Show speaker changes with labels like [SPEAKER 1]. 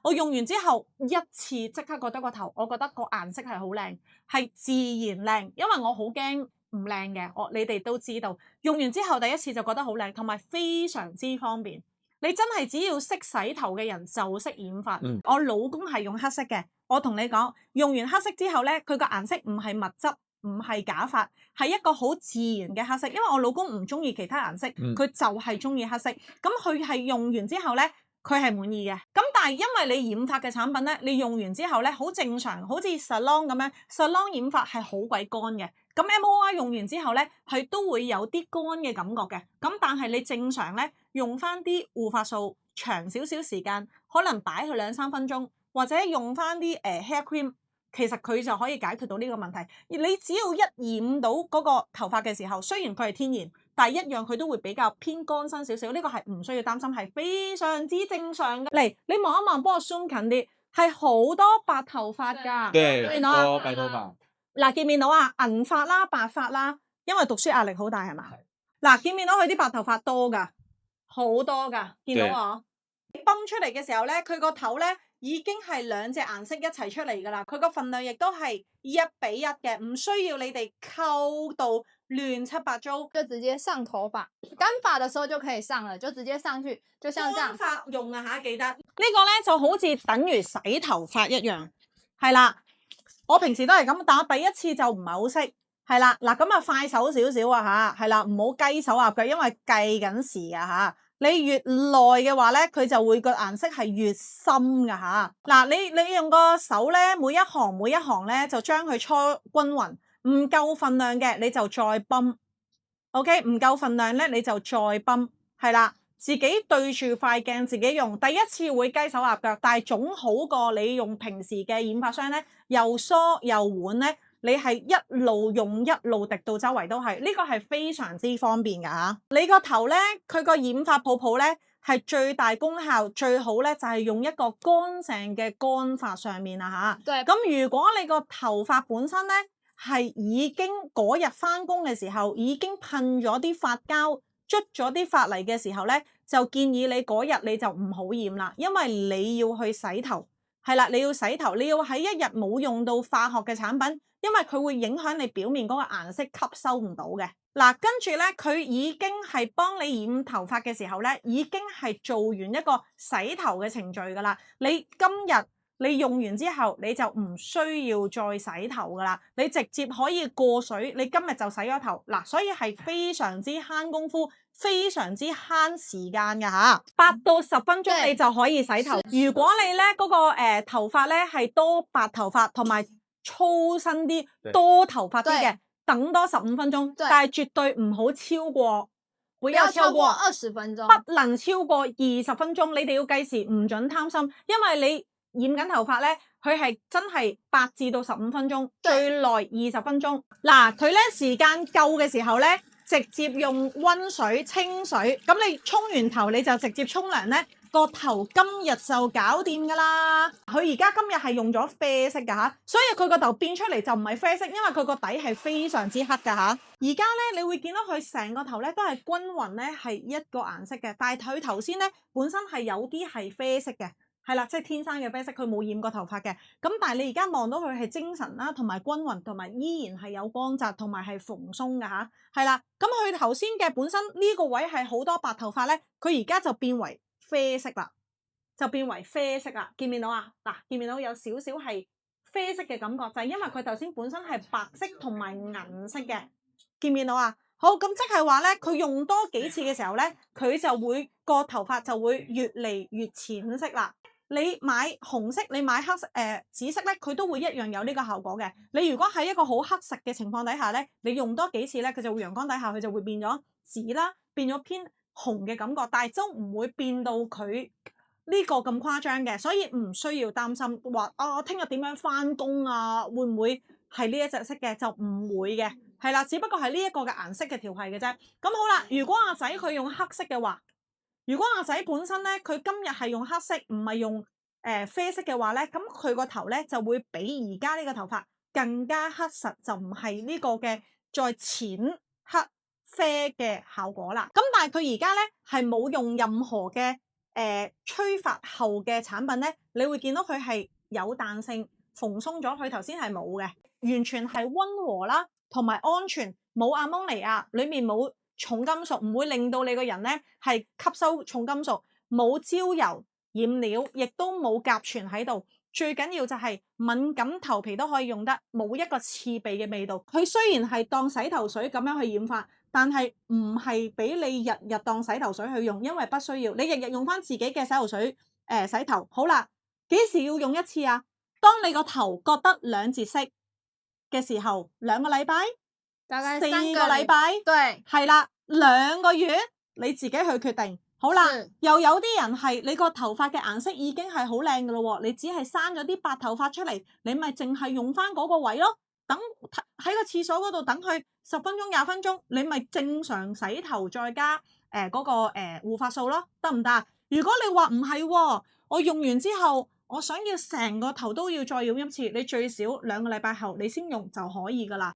[SPEAKER 1] 我用完之後一次即刻覺得個頭，我覺得個顏色係好靚，係自然靚，因為我好驚唔靚嘅，你哋都知道。用完之後第一次就覺得好靚，同埋非常之方便。你真係只要識洗頭嘅人就識染髮。我老公係用黑色嘅，我同你講，用完黑色之後呢，佢個顏色唔係墨汁，唔係假髮，係一個好自然嘅黑色。因為我老公唔中意其他顏色，佢就係中意黑色。咁佢係用完之後呢，佢係滿意嘅。咁但係因為你染髮嘅產品呢，你用完之後呢，好正常，好似 salon 咁樣 ，salon 染髮係好鬼乾嘅。咁 MOI 用完之後呢，係都會有啲乾嘅感覺嘅。咁但係你正常呢，用翻啲護髮素長少少時間，可能擺佢2-3分鐘，或者用翻啲hair cream，其實佢就可以解決到呢個問題。而你只要一染到嗰個頭髮嘅時候，雖然佢係天然，但係一樣佢都會比較偏乾身少少。呢個係唔需要擔心，係非常之正常嘅。嚟，你望一望，幫我 zoom 近啲，係好多白頭髮㗎。
[SPEAKER 2] 對，多白頭髮。
[SPEAKER 1] 嗱，見唔見到啊？銀髮啦、白髮啦，因為讀書壓力好大係嘛？嗱，見唔見到佢啲白頭髮多㗎？好多㗎，見到我？泵出嚟嘅時候咧，佢個頭咧已經係2隻顏色一齊出嚟㗎啦。佢個份量亦都係1:1嘅，唔需要你哋溝到亂七八糟，
[SPEAKER 3] 就直接上頭髮。乾髮嘅時候就可以上了，就直接上去，就像這樣。
[SPEAKER 1] 乾髮用啊嚇，記得呢個咧就好似等於洗頭髮一樣，係啦。我平時都係咁，但我第一次就唔係好識，係啦。嗱咁啊，快手少少啊嚇，係啦，唔好雞手鴨腳，因為計緊時啊嚇。你越耐嘅話咧，佢就會個顏色係越深噶嚇。嗱，你用個手咧，每一行咧就將佢搓均勻，唔夠份量嘅你就再泵。OK， 唔夠份量咧你就再泵，係啦。自己對住塊鏡自己用，第一次會雞手鴨腳，但係總好過你用平時嘅染髮霜咧，又疏又緩咧，你係一路用一路滴到周圍都係，呢個係非常之方便㗎嚇。你個頭咧，佢個染髮泡泡咧係最大功效，最好咧就係用一個乾淨嘅乾髮上面啊嚇。咁如果你個頭髮本身咧係已經嗰日返工嘅時候已經噴咗啲髮膠，捽咗啲髮泥嘅時候咧，就建議你嗰日你就唔好染啦，因為你要去洗頭，係啦，你要洗頭，你要喺一日冇用到化學嘅產品，因為佢會影響你表面嗰個顏色吸收唔到嘅。嗱，跟住咧，佢已經係幫你染頭髮嘅時候咧，已經係做完一個洗頭嘅程序噶啦。你今日你用完之後，你就唔需要再洗頭噶啦，你直接可以過水，你今日就洗咗頭。嗱，所以係非常之慳功夫，非常之慳時間㗎嚇，8到10分鐘你就可以洗頭。如果你咧嗰個頭髮咧係多白頭髮同埋粗身啲、多頭髮啲嘅，等多15分鐘，但係絕對唔好超過，
[SPEAKER 3] 不要超過20分鐘，
[SPEAKER 1] 不能超過20分鐘。你哋要計時，唔準貪心，因為你染緊頭髮咧，佢係真係8至到15分鐘，最耐20分鐘。嗱，佢咧時間夠嘅時候咧，直接用溫水清水，咁你沖完頭你就直接沖涼咧，個頭今日就搞掂噶啦。佢而家今日係用咗啡色噶吓，所以佢個頭變出嚟就唔係啡色，因為佢個底係非常之黑噶吓。而家咧你會見到佢成個頭咧都係均勻咧係一個顏色嘅，但係佢頭先咧本身係有啲係啡色嘅。係啦，即係天生嘅啡色，佢冇染過頭髮嘅。咁但係你而家望到佢係精神啦，同埋均勻，同埋依然係有光澤，同埋係蓬鬆嘅吓。係啦，咁佢頭先嘅本身呢個位係好多白頭髮咧，佢而家就變為啡色啦，就變為啡色啦。見唔見到啊？嗱，見唔見到有少少係啡色嘅感覺，就係因為佢頭先本身係白色同埋銀色嘅。見唔見到啊？好，咁即係話咧，佢用多幾次嘅時候咧，佢就會個頭髮就會越嚟越淺色啦。你買紅色，你買黑色、紫色咧，佢都會一樣有呢個效果嘅。你如果喺一個好黑實嘅情況底下咧，你用多幾次咧，佢就會陽光底下佢就會變咗紫啦，變咗偏紅嘅感覺，但係都唔會變到佢呢個咁誇張嘅，所以唔需要擔心話我聽日點樣返工啊，會唔會係呢一隻色嘅？就唔會嘅，係啦，只不過係呢一個嘅顏色嘅調係嘅啫。咁好啦，如果阿仔佢用黑色嘅話。如果阿仔本身咧，佢今日係用黑色，唔係用啡色嘅話咧，咁佢個頭咧就會比而家呢個頭髮更加黑實，就唔係呢個嘅再淺黑啡嘅效果啦。咁但係佢而家咧係冇用任何嘅吹發後嘅產品咧，你會見到佢係有彈性，蓬鬆咗，佢頭先係冇嘅，完全係溫和啦，同埋安全，冇阿蒙尼亞，裡面冇重金屬，唔會令到你個人咧係吸收重金屬，冇焦油染料，亦都冇甲醛喺度。最緊要就係敏感頭皮都可以用得，冇一個刺鼻嘅味道。佢雖然係當洗頭水咁樣去染髮，但係唔係俾你日日當洗頭水去用，因為不需要。你日日用翻自己嘅洗頭水洗頭。好啦，幾時要用一次啊？當你個頭覺得兩節色嘅時候，2個禮拜，
[SPEAKER 3] 大概
[SPEAKER 1] 43個禮拜，
[SPEAKER 3] 對，
[SPEAKER 1] 係啦，2個月，你自己去決定。好啦，又有啲人係你個頭髮嘅顏色已經係好靚嘅咯喎，你只係生咗啲白頭髮出嚟，你咪淨係用翻嗰個位咯。等喺個廁所嗰度等佢10分鐘、20分鐘，你咪正常洗頭再加嗰個護髮素咯，得唔得？如果你話唔係喎，我用完之後，我想要成個頭都要再染一次，你最少2個禮拜後你先用就可以噶啦。